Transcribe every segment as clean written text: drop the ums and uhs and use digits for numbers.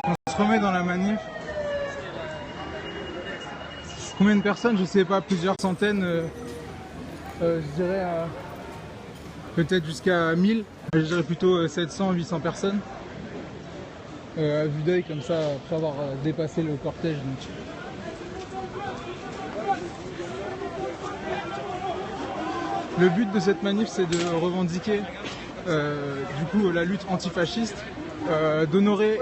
On se remet dans la manif. Combien de personnes? Je sais pas, plusieurs centaines. Je dirais peut-être jusqu'à 1000. Je dirais plutôt 700, 800 personnes. À vue d'œil comme ça, après avoir dépassé le cortège. Donc. Le but de cette manif, c'est de revendiquer du coup la lutte antifasciste, d'honorer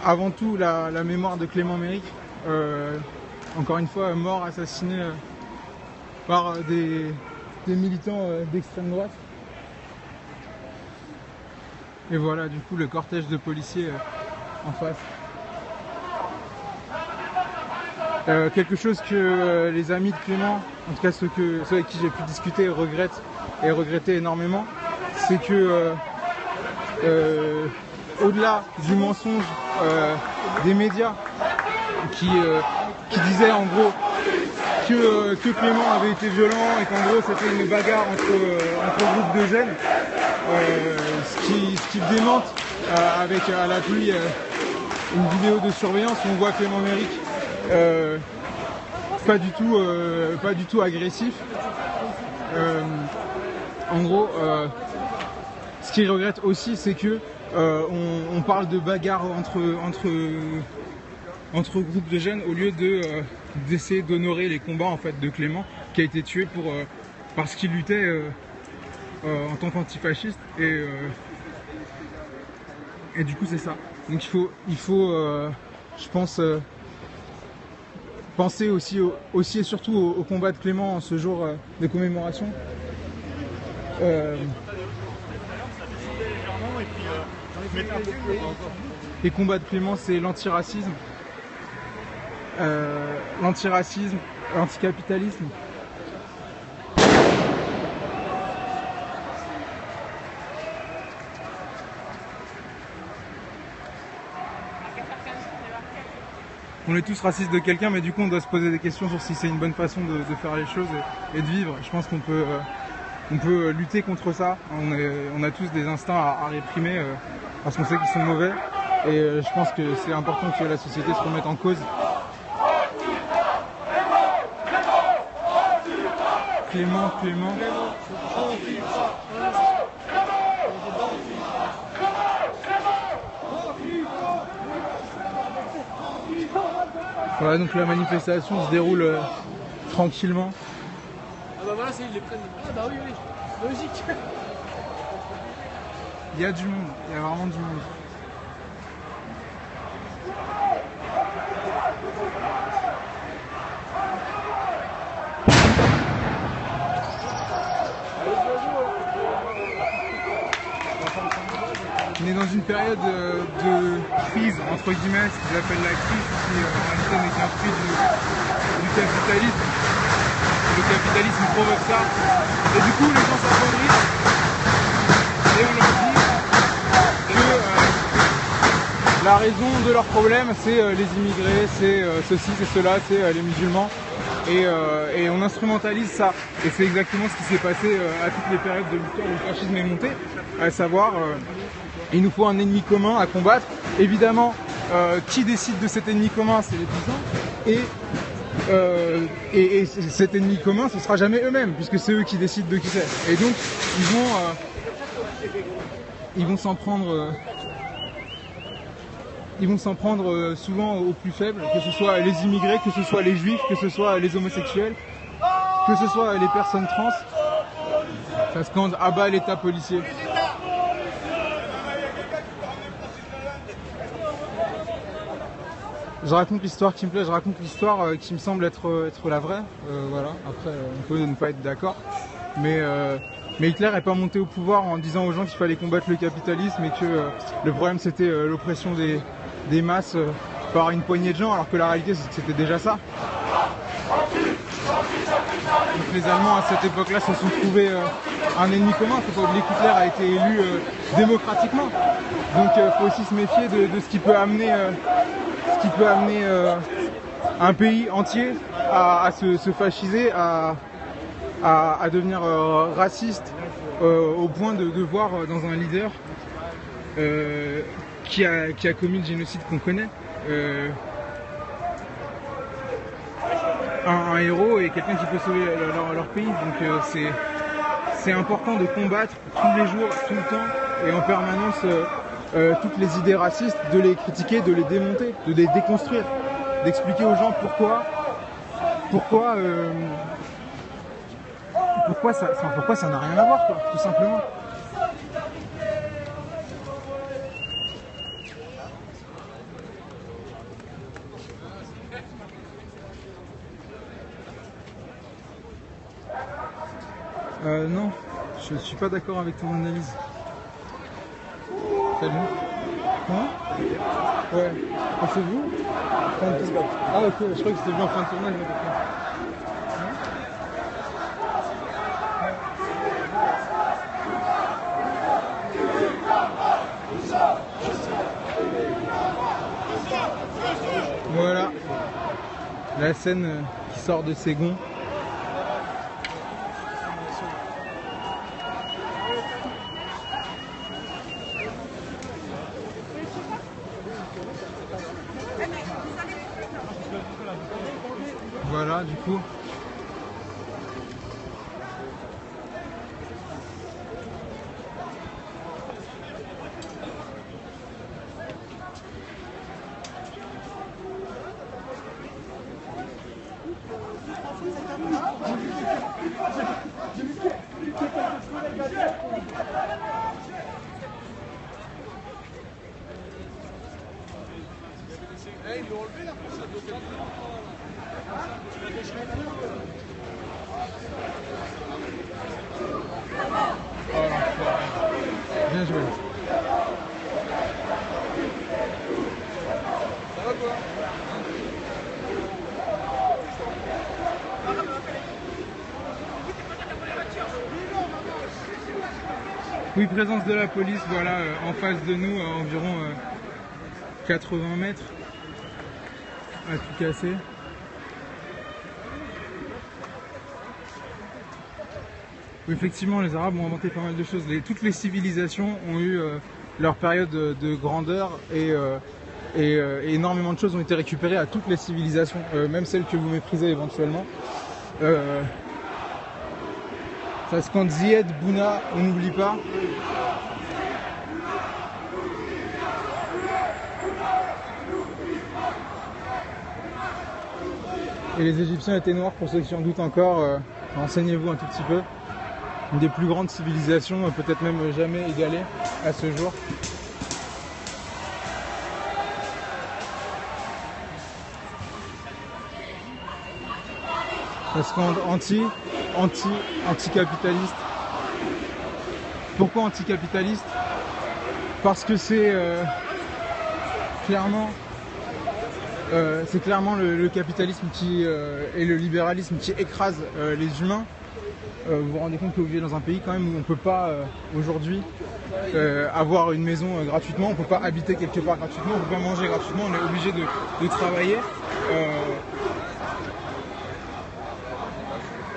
avant tout la mémoire de Clément Méric, encore une fois mort, assassiné par des militants d'extrême droite. Et voilà, du coup, le cortège de policiers en face. Quelque chose que les amis de Clément, en tout cas ceux avec qui j'ai pu discuter, regrettent et regrettaient énormément, c'est que au-delà du mensonge des médias qui disaient en gros que Clément avait été violent et qu'en gros c'était une bagarre entre groupes de jeunes, ce qui démente avec à l'appui une vidéo de surveillance où on voit Clément Méric pas du tout agressif. En gros, ce qu'ils regrettent aussi, c'est que on parle de bagarre entre groupes de jeunes au lieu d'essayer d'honorer les combats en fait de Clément, qui a été tué parce qu'il luttait en tant qu'antifasciste et du coup c'est ça. Donc il faut je pense penser aussi et surtout au combat de Clément en ce jour de commémoration. Les combats de Clément, c'est l'antiracisme, l'anticapitalisme. On est tous racistes de quelqu'un, mais du coup on doit se poser des questions sur si c'est une bonne façon de faire les choses et de vivre. Je pense qu'on peut lutter contre ça. On a tous des instincts à réprimer parce qu'on sait qu'ils sont mauvais. Et je pense que c'est important que la société se remette en cause. Clément. Voilà, donc la manifestation se déroule tranquillement. Ah bah voilà, c'est ils les prennent. Ah bah oui, logique. Il y a du monde, il y a vraiment du monde. On est dans une période de crise, entre guillemets, ce qu'ils appellent la crise, qui en réalité n'est qu'un fruit du capitalisme. Le capitalisme provoque ça. Et du coup, les gens s'appauvrissent et on leur dit que la raison de leur problème, c'est les immigrés, c'est ceci, c'est cela, c'est les musulmans. Et on instrumentalise ça. Et c'est exactement ce qui s'est passé à toutes les périodes de l'histoire où le fascisme est monté, à savoir... il nous faut un ennemi commun à combattre. Évidemment, qui décide de cet ennemi commun, c'est les puissants. Et cet ennemi commun, ce sera jamais eux-mêmes, puisque c'est eux qui décident de qui c'est. Et donc, ils vont s'en prendre. Ils vont s'en prendre souvent aux plus faibles, que ce soit les immigrés, que ce soit les juifs, que ce soit les homosexuels, que ce soit les personnes trans. Ça scande à bas l'État policier. Je raconte l'histoire qui me plaît, je raconte l'histoire qui me semble être la vraie. Voilà. Après, on peut ne pas être d'accord. Mais Hitler n'est pas monté au pouvoir en disant aux gens qu'il fallait combattre le capitalisme et que le problème c'était l'oppression des masses par une poignée de gens, alors que la réalité c'était déjà ça. Donc les Allemands à cette époque-là se sont trouvés un ennemi commun. Il faut pas oublier qu'Hitler a été élu démocratiquement. Donc il faut aussi se méfier de ce qui peut amener, un pays entier à se fasciser, à devenir raciste au point de voir dans un leader qui a commis le génocide qu'on connaît. Un héros et quelqu'un qui peut sauver leur pays. Donc c'est important de combattre tous les jours, tout le temps et en permanence toutes les idées racistes, de les critiquer, de les démonter, de les déconstruire, d'expliquer aux gens pourquoi ça n'a rien à voir, quoi, tout simplement. Non, je suis pas d'accord avec ton analyse. Salut. Quoi? Ouais. Pensez-vous? Ah ok, je crois que c'était bien en fin de tournage. Voilà. La scène qui sort de ses gonds. Voilà, du coup. Bien joué. Ça va quoi? Oui, présence de la police, voilà, en face de nous, à environ 80 mètres, à tout casser. Oui, effectivement, les Arabes ont inventé pas mal de choses. Toutes les civilisations ont eu leur période de grandeur et énormément de choses ont été récupérées à toutes les civilisations, même celles que vous méprisez éventuellement. Ça se compte Zied, Bouna, on n'oublie pas. Et les Égyptiens étaient noirs, pour ceux qui en doutent encore, renseignez-vous un tout petit peu. Une des plus grandes civilisations, peut-être même jamais égalée à ce jour. Ça se rend anticapitaliste. Pourquoi anticapitaliste? Parce que c'est clairement le capitalisme et le libéralisme qui écrase les humains. Vous vous rendez compte que vous vivez dans un pays quand même où on ne peut pas aujourd'hui avoir une maison gratuitement, on ne peut pas habiter quelque part gratuitement, on ne peut pas manger gratuitement, on est obligé de travailler.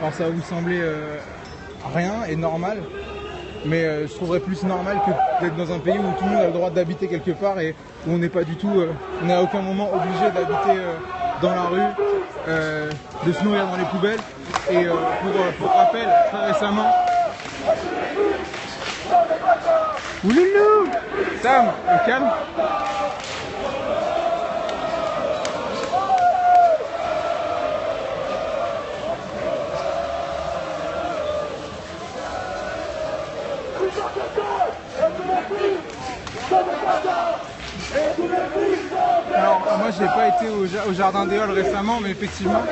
Alors ça va vous sembler rien et normal, mais je trouverais plus normal que d'être dans un pays où tout le monde a le droit d'habiter quelque part et où on n'est pas du tout, on n'est à aucun moment obligé d'habiter dans la rue, de se nourrir dans les poubelles. Et pour rappel, très récemment... Ouloulou Sam, calme. Alors moi j'ai pas été au Jardin des Halles récemment, mais effectivement,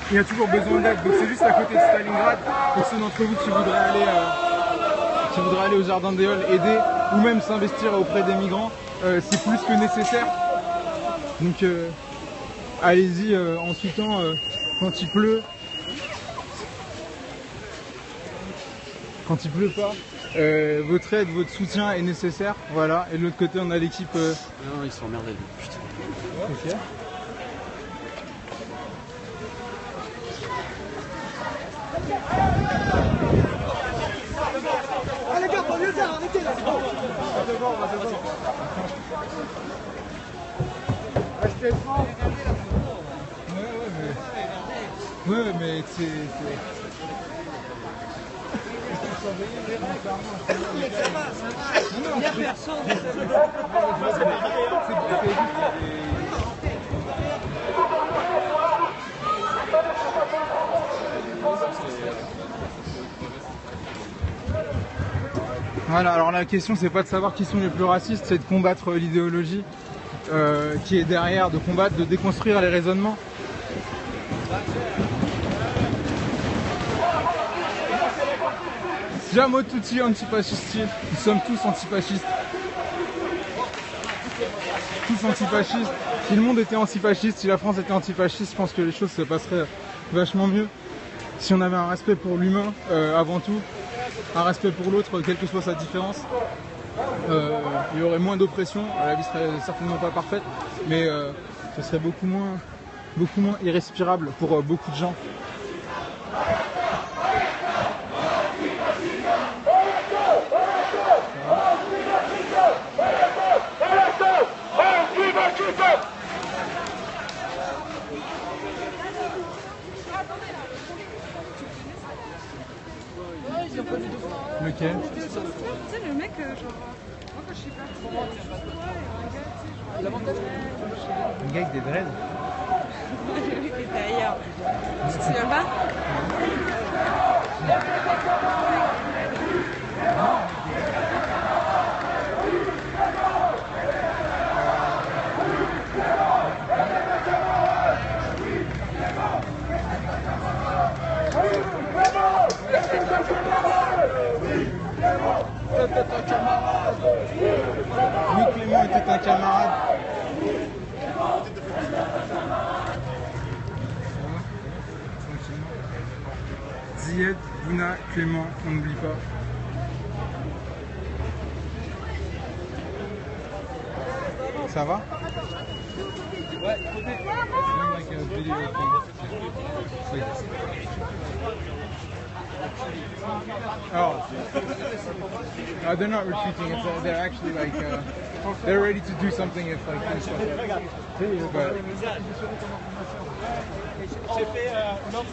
il y a toujours besoin d'aide. Donc c'est juste à côté de Stalingrad. Pour ceux d'entre vous qui voudraient aller au Jardin des Halles, aider ou même s'investir auprès des migrants, c'est plus que nécessaire. Donc allez-y en tout temps quand il pleut. Quand il pleut pas, votre aide, votre soutien est nécessaire. Voilà. Et de l'autre côté, on a l'équipe. Non, ils sont emmerdés. Putain. Ok. Ah les gars, pas mieux faire, arrêtez là. Ouais, mais c'est... Il n'y a personne. Voilà, alors la question c'est pas de savoir qui sont les plus racistes, c'est de combattre l'idéologie qui est derrière, de combattre, de déconstruire les raisonnements. Siamo tutti antifascisti, nous sommes tous antifascistes. Tous antifascistes. Si le monde était antifasciste, si la France était antifasciste, je pense que les choses se passeraient vachement mieux. Si on avait un respect pour l'humain avant tout, un respect pour l'autre, quelle que soit sa différence, il y aurait moins d'oppression. La vie serait certainement pas parfaite, mais ce serait beaucoup moins irrespirable pour beaucoup de gens. Lequel? Tu sais, le mec, genre, moi quand je suis partie, il y a un gars, tu sais, genre, Un gars avec des dreads? il était ailleurs. Tu te souviens pas? Oui, Clément était un camarade. Zied, Bouna, Clément, on n'oublie pas. Ça va? Ouais, oh, they're not retreating. They're actually like they're ready to do something if like things like that. But J'ai fait l'ordre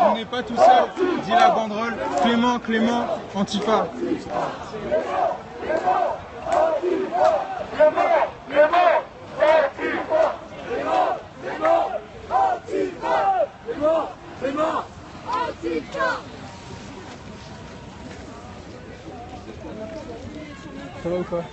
on n'est pas tout seul, dit la banderole. Clément, Clément, Antifa. Ça va ou pas?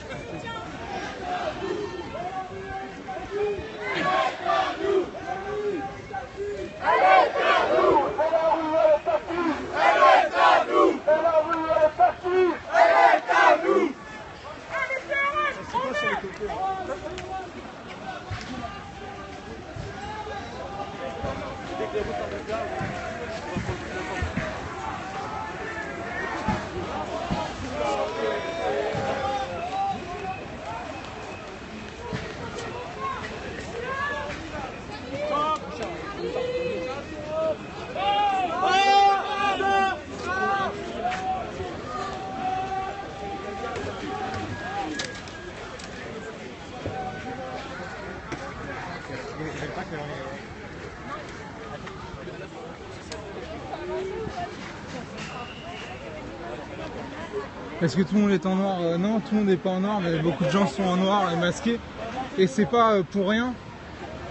Est-ce que tout le monde est en noir? Non, tout le monde n'est pas en noir, mais beaucoup de gens sont en noir et masqués. Et c'est pas pour rien,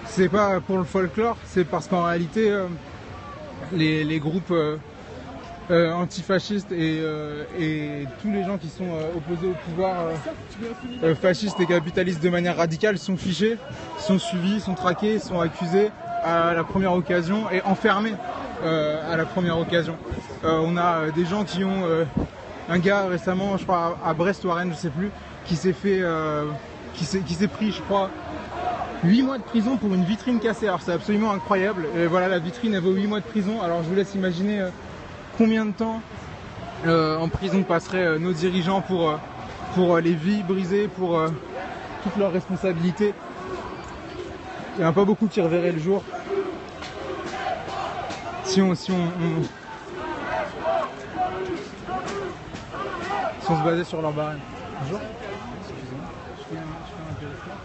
c'est pas pour le folklore, c'est parce qu'en réalité, les groupes antifascistes et tous les gens qui sont opposés au pouvoir fasciste et capitaliste de manière radicale sont fichés, sont suivis, sont traqués, sont accusés à la première occasion et enfermés à la première occasion. On a des gens qui ont... un gars récemment, je crois à Brest ou à Rennes, je sais plus, qui s'est fait... qui s'est pris, je crois, 8 mois de prison pour une vitrine cassée. Alors c'est absolument incroyable. Et voilà, la vitrine, elle vaut 8 mois de prison. Alors je vous laisse imaginer combien de temps en prison passeraient nos dirigeants pour les vies brisées, pour toutes leurs responsabilités. Il n'y en a pas beaucoup qui reverraient le jour. Si on se basait sur leur barème. Bonjour. Excusez-moi, je fais un périphérique.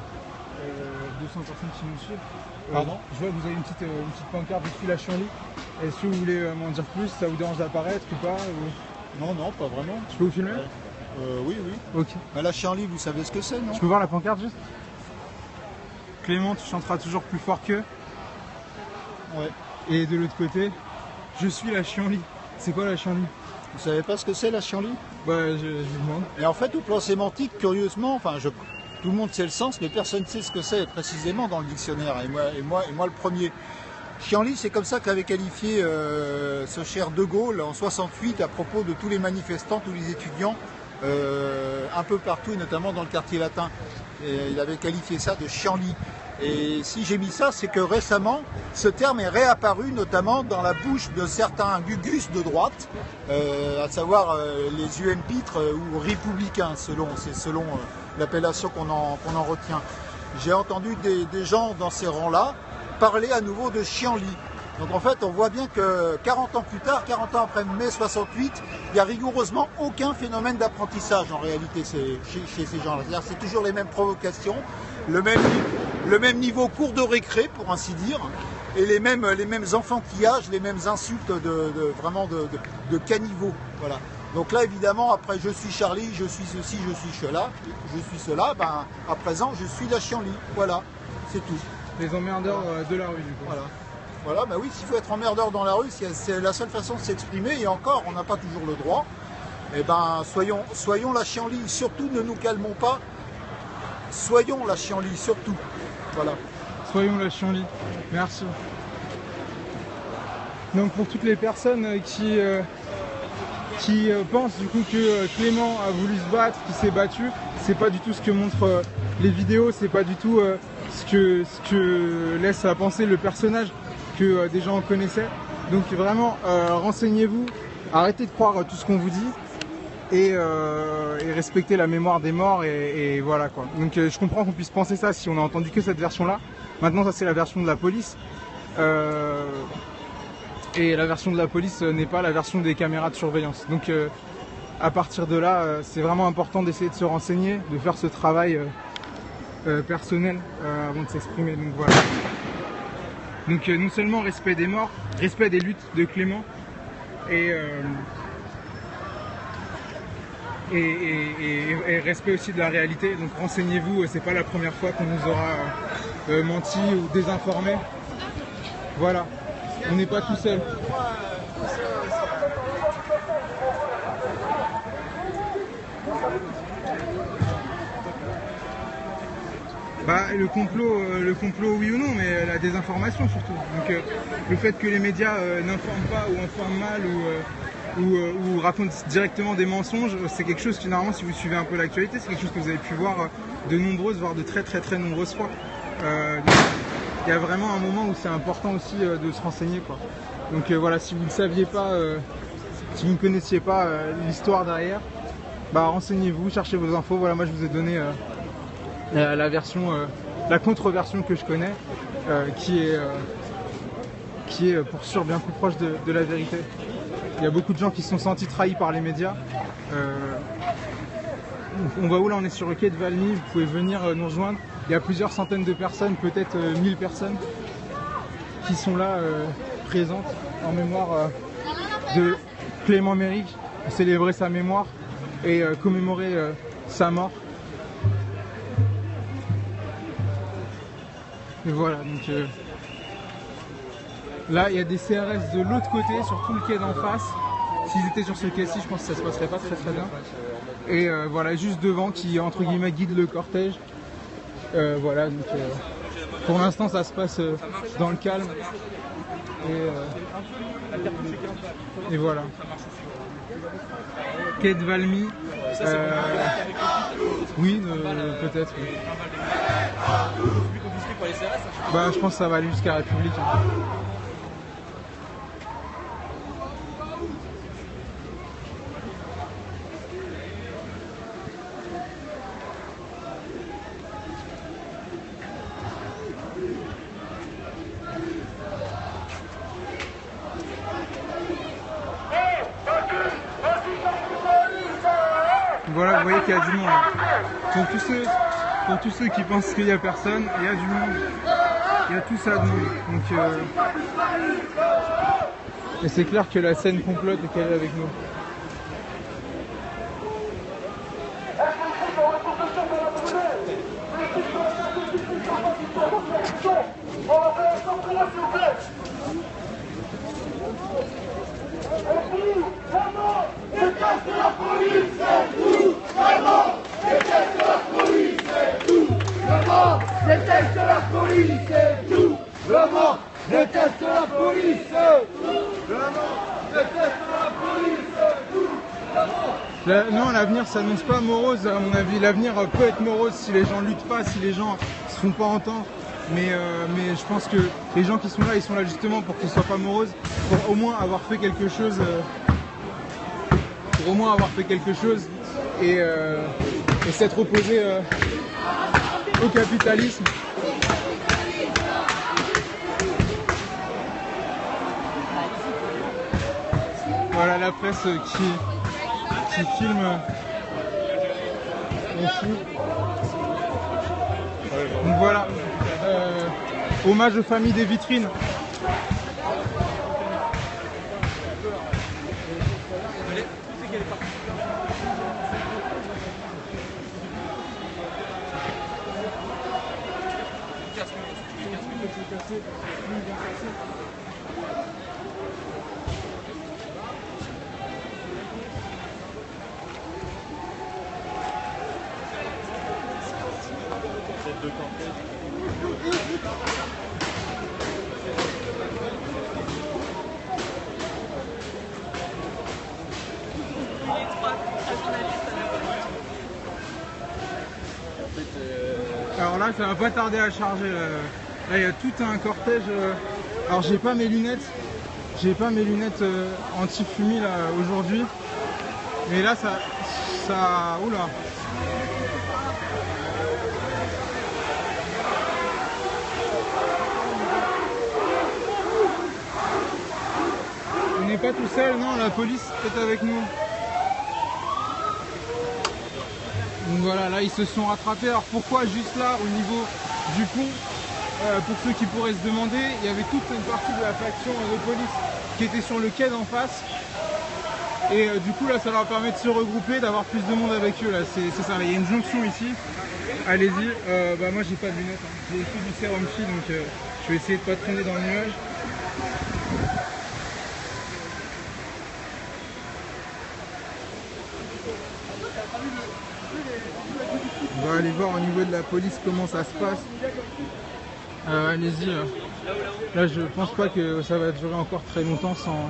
200 personnes qui nous suivent. Pardon ? Je vois que vous avez une petite pancarte, je suis la Chienlit. Est-ce que vous voulez m'en dire plus? Ça vous dérange d'apparaître ou pas ou... Non, non, pas vraiment. Je peux vous filmer? Oui, oui. Ok. Mais la Chienlit, vous savez ce que c'est, non? Je peux voir la pancarte juste? Clément, tu chanteras toujours plus fort qu'eux. Ouais. Et de l'autre côté, je suis la Chienlit. C'est quoi la Chienlit? Vous savez pas ce que c'est la Chienlit? Bah, je vous demande. Et en fait, au plan sémantique, curieusement, enfin, tout le monde sait le sens, mais personne ne sait ce que c'est précisément dans le dictionnaire. Et moi le premier. Chienlit, c'est comme ça qu'avait qualifié ce cher De Gaulle en 68 à propos de tous les manifestants, tous les étudiants, un peu partout, et notamment dans le quartier latin. Et il avait qualifié ça de Chienlit. Et si j'ai mis ça, c'est que récemment, ce terme est réapparu notamment dans la bouche de certains gugus de droite, à savoir les UMPitres ou républicains, selon l'appellation qu'on en retient. J'ai entendu des gens dans ces rangs-là parler à nouveau de Chienlit. Donc en fait, on voit bien que 40 ans plus tard, 40 ans après mai 68, il n'y a rigoureusement aucun phénomène d'apprentissage en réalité chez ces gens-là. C'est-à-dire c'est toujours les mêmes provocations, le même niveau cours de récré, pour ainsi dire, et les mêmes enfantillages, les mêmes insultes de caniveau. Voilà. Donc là, évidemment, après je suis Charlie, je suis ceci, je suis cela, ben, à présent, je suis la Chienlit. Voilà, c'est tout. Les emmerdeurs de la rue, du coup. Voilà. Voilà, bah oui, s'il faut être emmerdeur dans la rue, c'est la seule façon de s'exprimer, et encore, on n'a pas toujours le droit. Eh ben, soyons la Chienlit, surtout ne nous calmons pas. Soyons la Chienlit, surtout. Voilà. Soyons la Chienlit. Merci. Donc pour toutes les personnes qui pensent du coup que Clément a voulu se battre, qu'il s'est battu, c'est pas du tout ce que montrent les vidéos, c'est pas du tout ce que laisse à penser le personnage que des gens connaissaient. Donc vraiment, renseignez-vous, arrêtez de croire tout ce qu'on vous dit et respectez la mémoire des morts et voilà quoi. Donc je comprends qu'on puisse penser ça si on a entendu que cette version-là. Maintenant ça c'est la version de la police. Et la version de la police n'est pas la version des caméras de surveillance. Donc à partir de là, c'est vraiment important d'essayer de se renseigner, de faire ce travail personnel avant de s'exprimer. Donc voilà. Donc non seulement respect des morts, respect des luttes de Clément et respect aussi de la réalité. Donc renseignez-vous, c'est pas la première fois qu'on nous aura menti ou désinformé. Voilà, on n'est pas tout seul. Bah, le complot oui ou non, mais la désinformation surtout. Donc le fait que les médias n'informent pas ou informent mal ou racontent directement des mensonges, c'est quelque chose qui normalement, si vous suivez un peu l'actualité, c'est quelque chose que vous avez pu voir de nombreuses, voire de très très très nombreuses fois. Il y a vraiment un moment où c'est important aussi de se renseigner, quoi. Donc voilà, si vous ne saviez pas, si vous ne connaissiez pas l'histoire derrière, bah renseignez-vous, cherchez vos infos. Voilà, moi je vous ai donné la version, la contre-version que je connais, qui est pour sûr bien plus proche de la vérité. Il y a beaucoup de gens qui se sont sentis trahis par les médias. On va où là? On est sur le quai de Valmy, vous pouvez venir nous rejoindre. Il y a plusieurs centaines de personnes, peut-être 1000 personnes qui sont là présentes en mémoire de Clément Méric, célébrer sa mémoire et commémorer sa mort. Et voilà, donc là il y a des CRS de l'autre côté, sur tout le quai d'en face. s'ils étaient sur ce quai-ci, je pense que ça se passerait pas très très bien. Et voilà, juste devant qui entre guillemets guide le cortège. Voilà, donc pour l'instant ça se passe dans le calme. Et voilà. Quai de Valmy. Oui, peut-être. Oui. Bah, je pense que ça va aller jusqu'à République. Hein. Voilà, vous voyez qu'il y a du monde. Pour tous ceux qui pensent qu'il n'y a personne, il y a du monde. Il y a tout ça de monde. Donc, et c'est clair que la scène complote et qu'elle est avec nous. Déteste la police, c'est tout. Le monde déteste la police, c'est tout. Le monde déteste la police, c'est tout. Non, l'avenir s'annonce pas morose, à mon avis. L'avenir peut être morose si les gens luttent pas, si les gens se font pas entendre. Mais je pense que les gens qui sont là, ils sont là justement pour que ce soit pas morose, pour au moins avoir fait quelque chose. Pour au moins avoir fait quelque chose et s'être opposé au capitalisme. Voilà la presse qui filme aussi. Donc voilà, hommage aux familles des vitrines. Alors là, ça va pas tarder à charger. Là, il y a tout un cortège. Alors, j'ai pas mes lunettes. Anti-fumée là aujourd'hui. Mais là, ça. Oula. On n'est pas tout seul, non, la police est avec nous. Donc voilà, là ils se sont rattrapés. Alors pourquoi juste là, au niveau du pont, pour ceux qui pourraient se demander, il y avait toute une partie de la faction de police qui était sur le quai d'en face. Et du coup là ça leur permet de se regrouper, d'avoir plus de monde avec eux. Là c'est ça, il y a une jonction ici. Allez-y, bah moi j'ai pas de lunettes, hein. J'ai fait du sérum chi, donc je vais essayer de pas traîner dans le nuage. On va aller voir au niveau de la police comment ça se passe. Allez-y. Là je pense pas que ça va durer encore très longtemps sans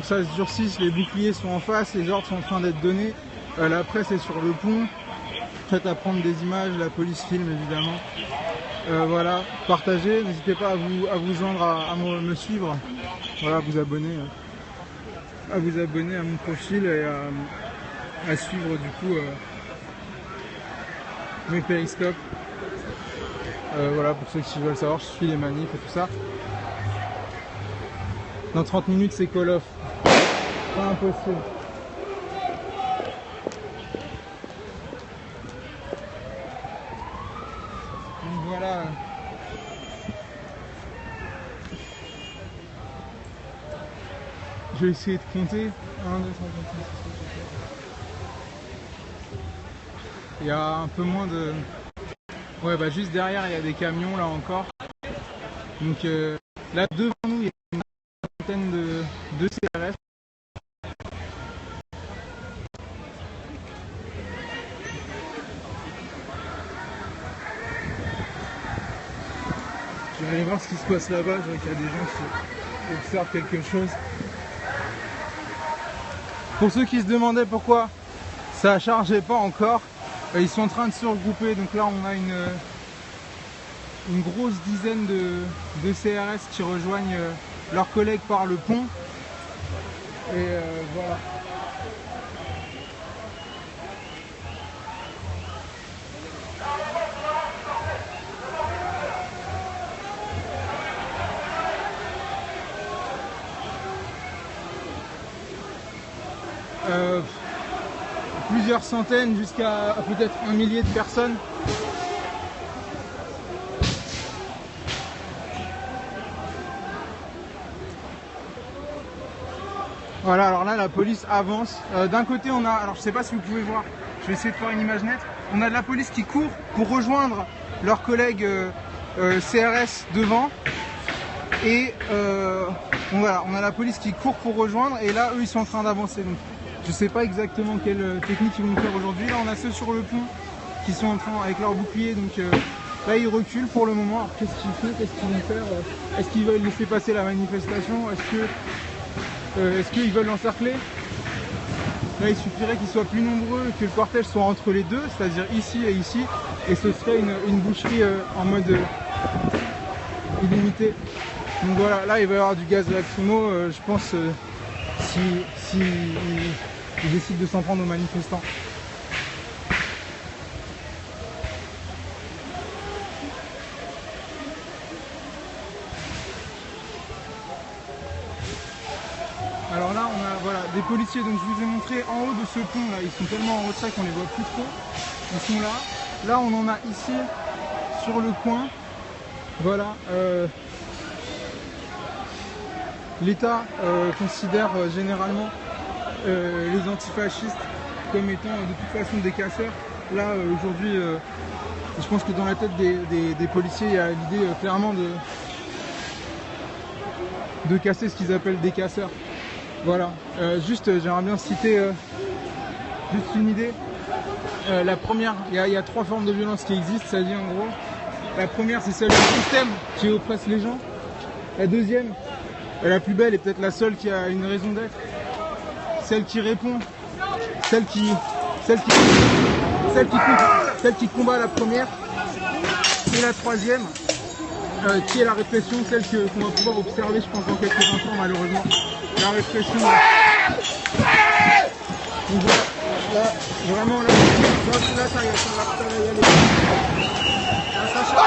que ça se durcisse. Les boucliers sont en face, les ordres sont en train d'être donnés. La presse est sur le pont, prête à prendre des images, la police filme évidemment. Voilà, partagez, n'hésitez pas à vous joindre, à me suivre, voilà, à vous abonner à mon profil et à suivre du coup mes périscopes. Voilà, pour ceux qui veulent savoir, je suis les manifs et tout ça. Dans 30 minutes c'est Call of. Pas impossible. Donc voilà. Je vais essayer de compter. 1, 2, 3, 4, 5, 6, 7, 8. Il y a un peu moins de... Ouais, bah juste derrière il y a des camions là encore. Donc là devant nous il y a une centaine de CRS. Je vais aller voir ce qui se passe là-bas, je vois qu'il y a des gens qui observent quelque chose. Pour ceux qui se demandaient pourquoi ça chargeait pas encore, ils sont en train de se regrouper. Donc là on a une grosse dizaine de CRS qui rejoignent leurs collègues par le pont. Et voilà. Plusieurs centaines jusqu'à peut-être un millier de personnes. Voilà, alors là la police avance. D'un côté on a, alors je sais pas si vous pouvez voir, je vais essayer de faire une image nette. On a de la police qui court pour rejoindre leurs collègues CRS devant. Et voilà, on a la police qui court pour rejoindre et là eux ils sont en train d'avancer. Donc je sais pas exactement quelle technique ils vont nous faire aujourd'hui. Là on a ceux sur le pont qui sont en train avec leur bouclier, donc là ils reculent pour le moment. Alors qu'est-ce qu'ils font, qu'est-ce qu'ils vont faire? Est-ce qu'ils veulent laisser passer la manifestation? Est-ce qu'ils veulent l'encercler? Là il suffirait qu'ils soient plus nombreux, que le cortège soit entre les deux, c'est-à-dire ici, et ce serait une boucherie en mode illimité. Donc voilà, là il va y avoir du gaz lacrymo, je pense, si ils décident de s'en prendre aux manifestants. Alors là on a voilà, des policiers, donc je vous ai montré en haut de ce pont là, ils sont tellement en retrait qu'on les voit plus trop. Ils sont là. Là on en a ici sur le coin. Voilà. L'État considère généralement les antifascistes comme étant de toute façon des casseurs. Là aujourd'hui, je pense que dans la tête des policiers, il y a l'idée clairement de casser ce qu'ils appellent des casseurs. Voilà. Juste, j'aimerais bien citer juste une idée. La première, il y a 3 formes de violence qui existent, ça dit en gros. La première, c'est celle du système qui oppresse les gens. La deuxième, la plus belle et peut-être la seule qui a une raison d'être, celle qui répond, celle qui combat la première, et la troisième, qui est la répression, celle qu'on va pouvoir observer, je pense, dans quelques instants, malheureusement. La répression. Donc là, vraiment, là, ça va y aller. Là, ça charge.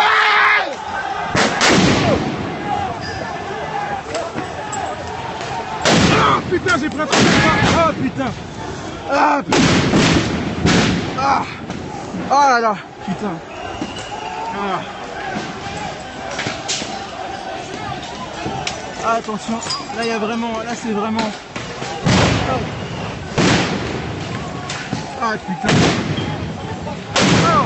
Ah putain, j'ai pris un truc de ça. Oh putain. Ah putain. Ah. Oh là là. Putain. Ah. Ah, attention. Là, il y a vraiment. Là, c'est vraiment. Ah putain. Oh.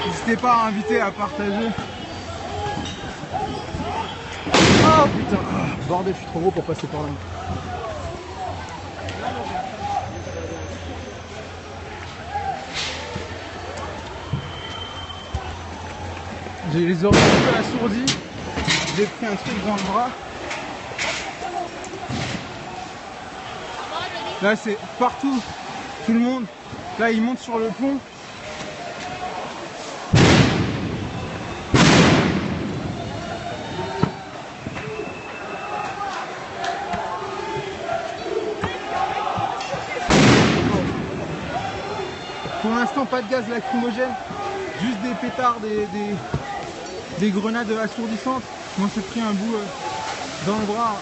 N'hésitez pas à inviter à partager. Oh putain, oh, bordel, je suis trop gros pour passer par là. J'ai les oreilles un peu assourdies. J'ai pris un truc dans le bras. Là c'est partout, tout le monde. Là ils montent sur le pont. Pour l'instant, pas de gaz lacrymogène, juste des pétards, des grenades assourdissantes. Moi, j'ai pris un bout dans le bras.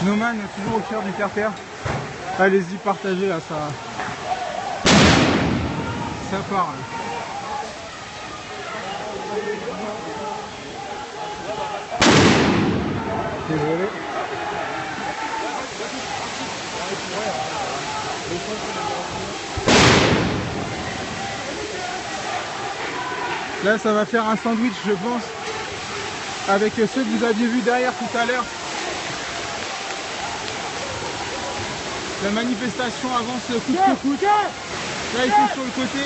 Noman, toujours au cœur du terre-terre. Allez-y, partagez là, ça part. Là. Désolé. Là, ça va faire un sandwich, je pense, avec ceux que vous aviez vus derrière tout à l'heure. La manifestation avance coûte que coûte. Là, ils sont sur le côté,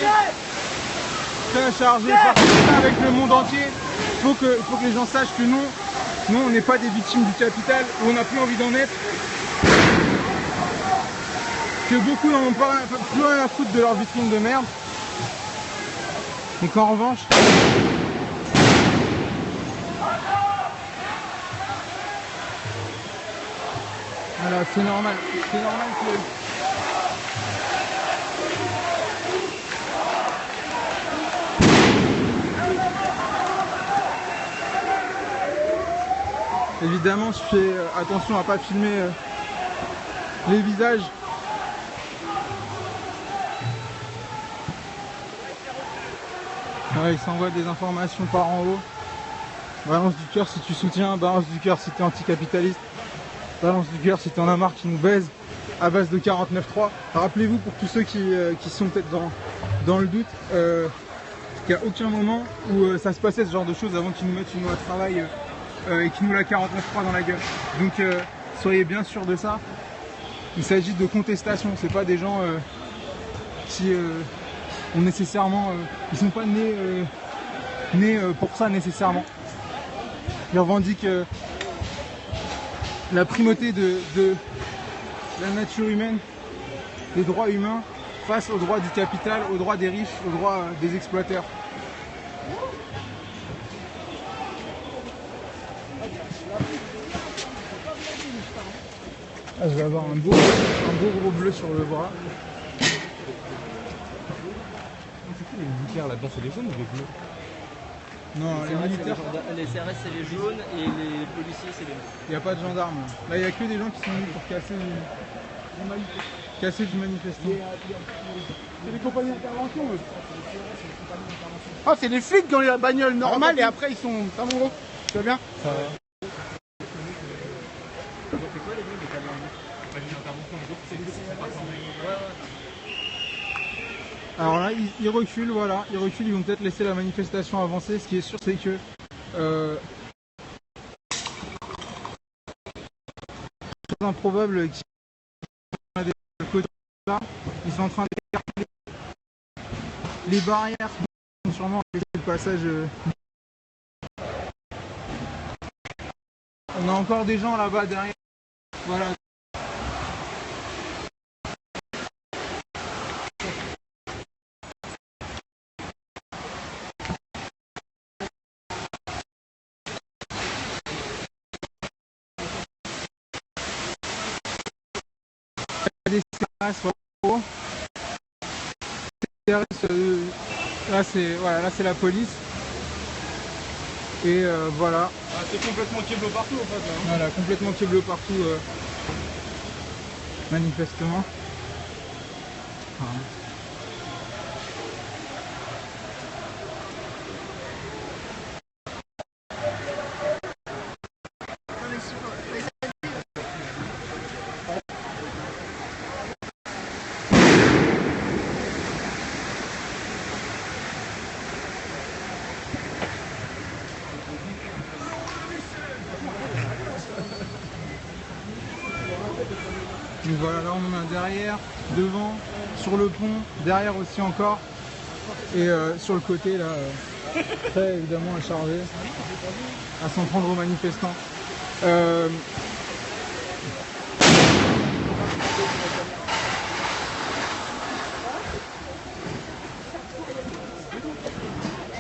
prêts à charger, partir avec le monde entier. Il faut que les gens sachent que nous, on n'est pas des victimes du capital, où on n'a plus envie d'en être. Que beaucoup n'en ont pas plus rien à foutre de leur vitrine de merde. Et qu'en revanche, voilà, c'est normal que... Évidemment, je fais attention à pas filmer les visages. Ouais, ils s'envoient des informations par en haut. Balance du cœur si tu soutiens, balance du cœur si tu es anticapitaliste, balance du cœur si tu en as marre qui nous baise à base de 49.3. Rappelez-vous, pour tous ceux qui sont peut-être dans le doute, qu'il n'y a aucun moment où ça se passait ce genre de choses avant qu'ils nous mettent une loi de travail et qu'ils nous la 49.3 dans la gueule. Donc soyez bien sûrs de ça. Il s'agit de contestation, c'est pas des gens qui ont nécessairement, ils sont pas nés pour ça nécessairement. Ils revendiquent la primauté de la nature humaine, des droits humains face aux droits du capital, aux droits des riches, aux droits des exploiteurs. Ah, je vais avoir un beau gros bleu sur le bras. Les militaires là-dedans, c'est les jaunes ou les bleus? Non, les militaires, Les CRS c'est les jaunes et les policiers c'est les bleus. il n'y a pas de gendarmes. Là, il n'y a que des gens qui sont venus pour casser du manifestant. C'est les compagnies d'intervention. Ah, c'est les flics qui ont la bagnole normale et après ils sont. Ça mon gros, tu vas bien? Alors là, ils reculent, voilà, ils reculent, ils vont peut-être laisser la manifestation avancer. Ce qui est sûr, c'est que c'est improbable qu'ils soient de ce côté-là. Ils sont en train d'écarter les barrières qui vont sûrement laisser le passage. On a encore des gens là-bas derrière. Voilà. Des CRS, là c'est la police et voilà. Ah, c'est complètement keblo partout en fait. Hein. Voilà, complètement keblo partout manifestement. Voilà. Donc voilà, là on en a derrière, devant, sur le pont, derrière aussi encore, et sur le côté là, prêt évidemment à charger, à s'en prendre aux manifestants.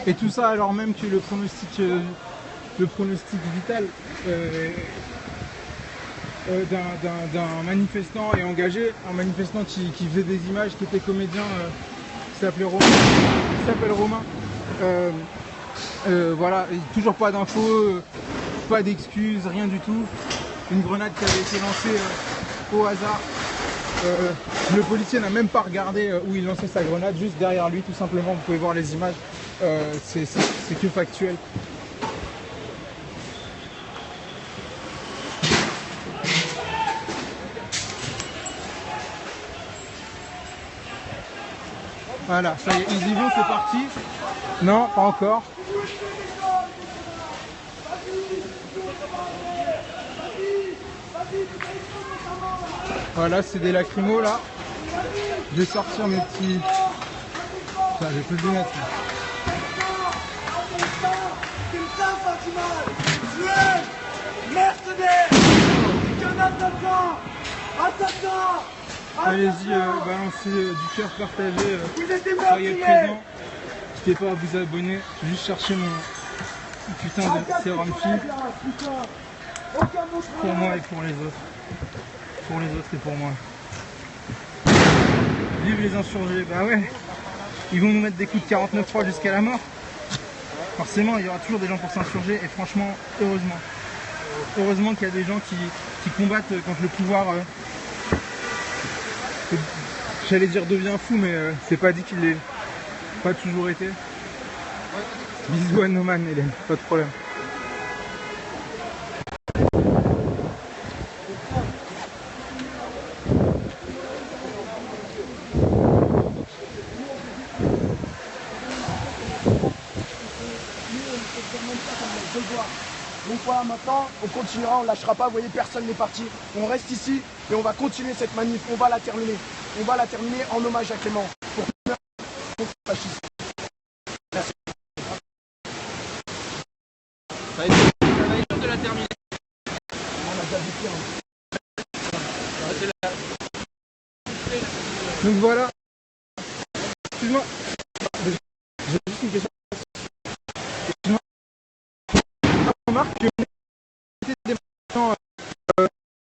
Et tout ça alors même que le pronostic vital d'un manifestant est engagé, un manifestant qui faisait des images, qui était comédien, qui s'appelle Romain. Voilà, et toujours pas d'infos, pas d'excuses, rien du tout. Une grenade qui avait été lancée au hasard. Le policier n'a même pas regardé où il lançait sa grenade, juste derrière lui tout simplement, vous pouvez voir les images, c'est que factuel. Voilà, ça y est, ils y vont, c'est parti. Non, pas encore. Voilà, c'est des lacrymos là. Je vais sortir mes petits... Putain, je vais plus le mettre. Allez-y, balancez du cœur partagé, soyez présents. N'hésitez pas à vous abonner, juste chercher mon putain de sérum fille. Pour moi et pour les autres. Pour les autres et pour moi. Vive les insurgés, bah ouais. Ils vont nous mettre des coups de 49.3 jusqu'à la mort. Forcément, il y aura toujours des gens pour s'insurger et franchement, heureusement. Heureusement qu'il y a des gens qui combattent quand le pouvoir, j'allais dire devient fou, mais c'est pas dit qu'il l'ait pas toujours été. Bisous à Noman, Hélène, pas de problème. Donc voilà, maintenant, on continuera, on lâchera pas, vous voyez, personne n'est parti. On reste ici et on va continuer cette manif, on va la terminer. On va la terminer en hommage à Clément. Pour le fascisme. Merci. Ça va être dur de la terminer. On a déjà vu. Donc voilà. Excuse-moi. J'ai juste une question. On remarque que des gens,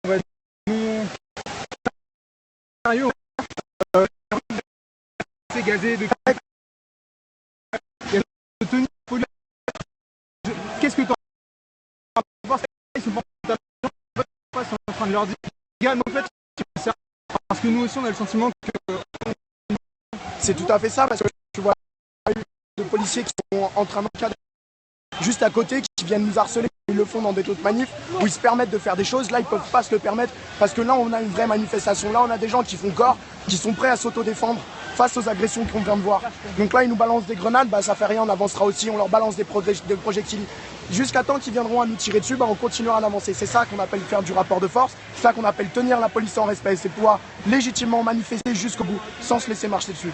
on va dire, sérieux, c'est gazé de tenue police. Qu'est-ce que t'en penses? Ils sont en train de leur dire, gars, mais en fait, parce que nous aussi on a le sentiment que c'est tout à fait ça, parce que tu vois de policiers qui sont en train d'encadrer juste à côté, qui viennent nous harceler, ils le font dans des autres manifs, où ils se permettent de faire des choses, là ils peuvent pas se le permettre, parce que là on a une vraie manifestation, là on a des gens qui font corps, qui sont prêts à s'autodéfendre face aux agressions qu'on vient de voir. Donc là ils nous balancent des grenades, bah ça fait rien, on avancera aussi, on leur balance des projectiles. Jusqu'à temps qu'ils viendront à nous tirer dessus, bah on continuera d'avancer. C'est ça qu'on appelle faire du rapport de force, c'est ça qu'on appelle tenir la police en respect, c'est pouvoir légitimement manifester jusqu'au bout, sans se laisser marcher dessus.